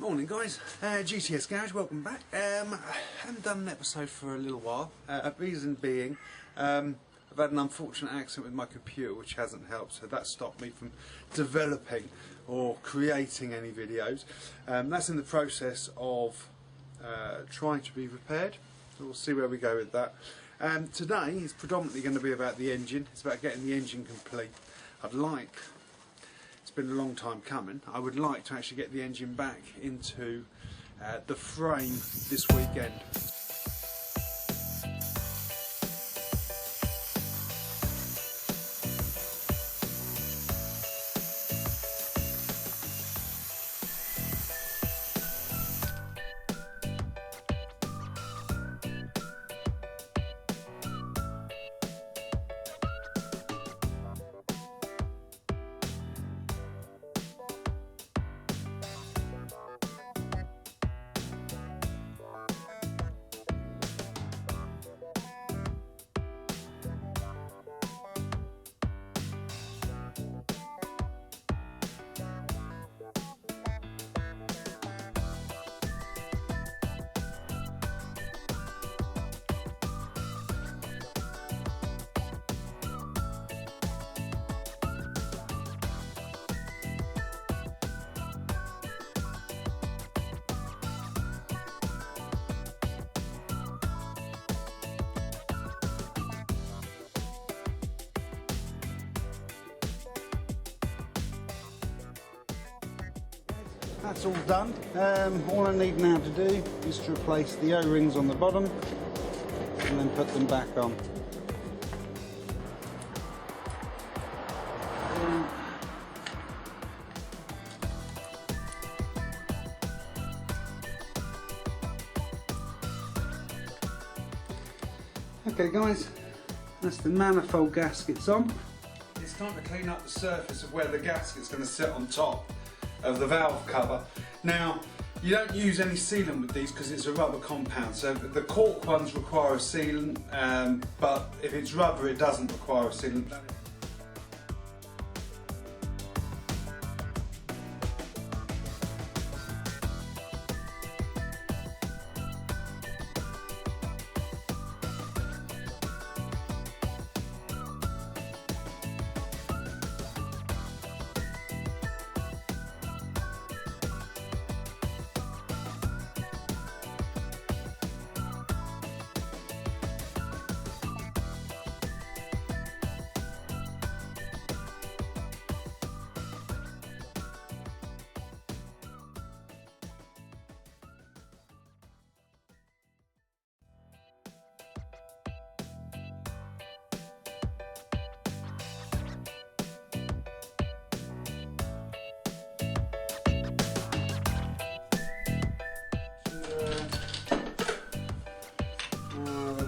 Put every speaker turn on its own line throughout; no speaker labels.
Morning guys, GTS Garage, welcome back. I haven't done an episode for a little while, reason being I've had an unfortunate accident with my computer which hasn't helped, so that stopped me from developing or creating any videos. That's in the process of trying to be repaired, so we'll see where we go with that. Today is predominantly going to be about the engine. It's about getting the engine complete. It's been a long time coming. I would like to actually get the engine back into the frame this weekend. That's all done. All I need now to do is to replace the O-rings on the bottom and then put them back on. Okay guys, that's the manifold gaskets on. It's time to clean up the surface of where the gasket's going to sit on top of the valve cover. Now, you don't use any sealant with these because it's a rubber compound, so the cork ones require a sealant, but if it's rubber it doesn't require a sealant.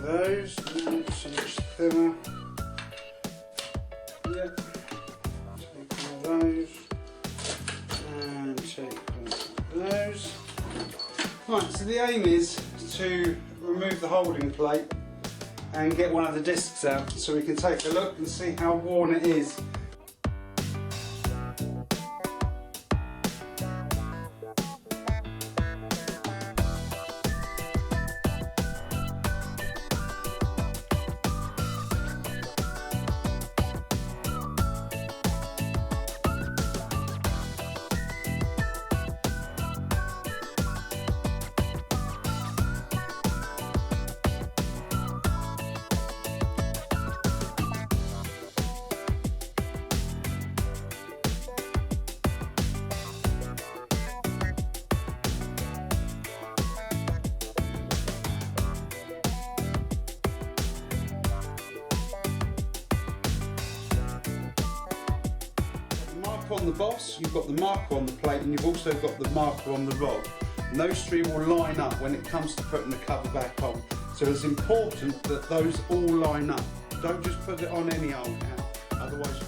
Those, so much thinner. Yep. Take all those and take all those. Right, so the aim is to remove the holding plate and get one of the discs out so we can take a look and see how worn it is. On the boss, you've got the marker on the plate and you've also got the marker on the rod. And those three will line up when it comes to putting the cover back on. So it's important that those all line up. Don't just put it on any old hat, otherwise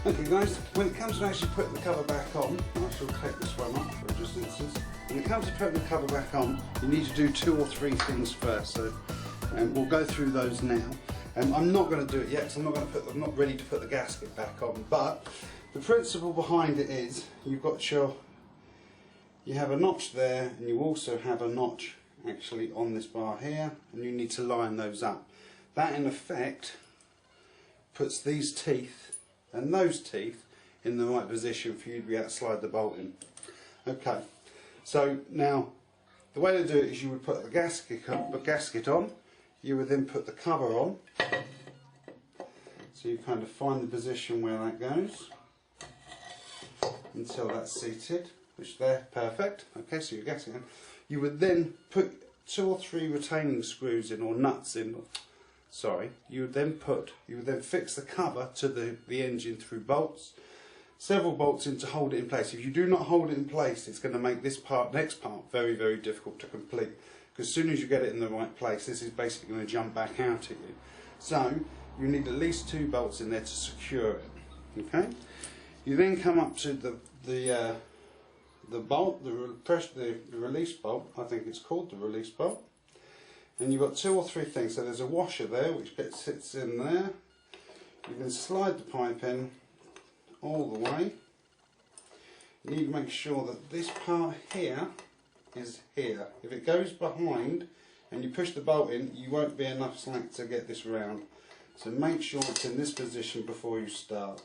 Okay guys, when it comes to actually putting the cover back on, I shall take this one off for just instance. When it comes to putting the cover back on, you need to do 2 or 3 things first. So we'll go through those now. I'm not going to do it yet, because I'm not ready to put the gasket back on. But the principle behind it is you have a notch there, and you also have a notch actually on this bar here, and you need to line those up. That in effect puts these teeth and those teeth in the right position for you to be able to slide the bolt in. Okay, so now the way to do it is you would put the gasket on, you would then put the cover on, so you kind of find the position where that goes until that's seated, which there, perfect. Okay, so your gasket in. You would then put 2 or 3 retaining screws in, or nuts in. Sorry, you would then fix the cover to the engine through bolts, several bolts in to hold it in place. If you do not hold it in place, it's going to make this next part very, very difficult to complete, because as soon as you get it in the right place, this is basically going to jump back out at you. So you need at least 2 bolts in there to secure it. Okay, you then come up to the bolt, the release bolt. I think it's called the release bolt. And you've got 2 or 3 things. So there's a washer there which sits in there. You can slide the pipe in all the way. You need to make sure that this part here is here. If it goes behind and you push the bolt in, you won't be enough slack to get this round. So make sure it's in this position before you start.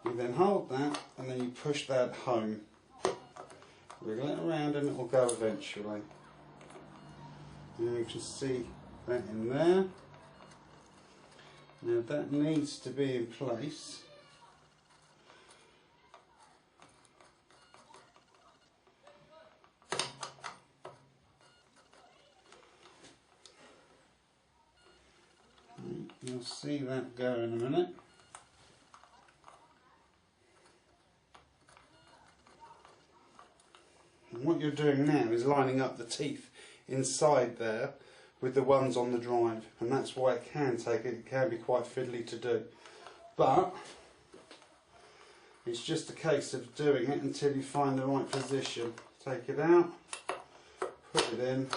You then hold that and then you push that home. Wiggle it around and it will go eventually. And you can see that in there. Now that needs to be in place. You'll see that go in a minute. And what you're doing now is lining up the teeth inside there with the ones on the drive, and that's why it can be quite fiddly to do, but it's just a case of doing it until you find the right position. Take it out, put it in,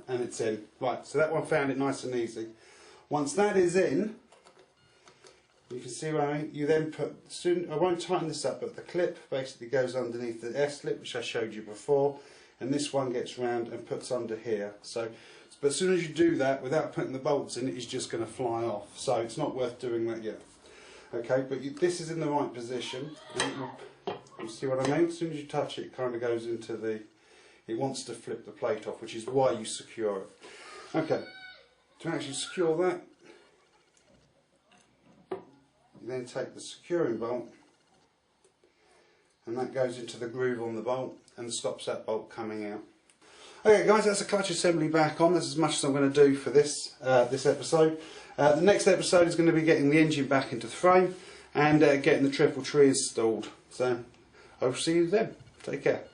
and it's in. Right, so that one found it nice and easy. Once that is in, you can see where you then put, I won't tighten this up, but the clip basically goes underneath the S-lip, which I showed you before, and this one gets round and puts under here. So, but as soon as you do that without putting the bolts in, it's just going to fly off. So it's not worth doing that yet. Okay, but this is in the right position. And you see what I mean? As soon as you touch it, it kind of goes into it wants to flip the plate off, which is why you secure it. Okay, to actually secure that, you then take the securing bolt, and that goes into the groove on the bolt and stops that bolt coming out. Okay guys, that's the clutch assembly back on. That's as much as I'm going to do for this episode. The next episode is going to be getting the engine back into the frame and getting the triple tree installed. So I'll see you then. Take care.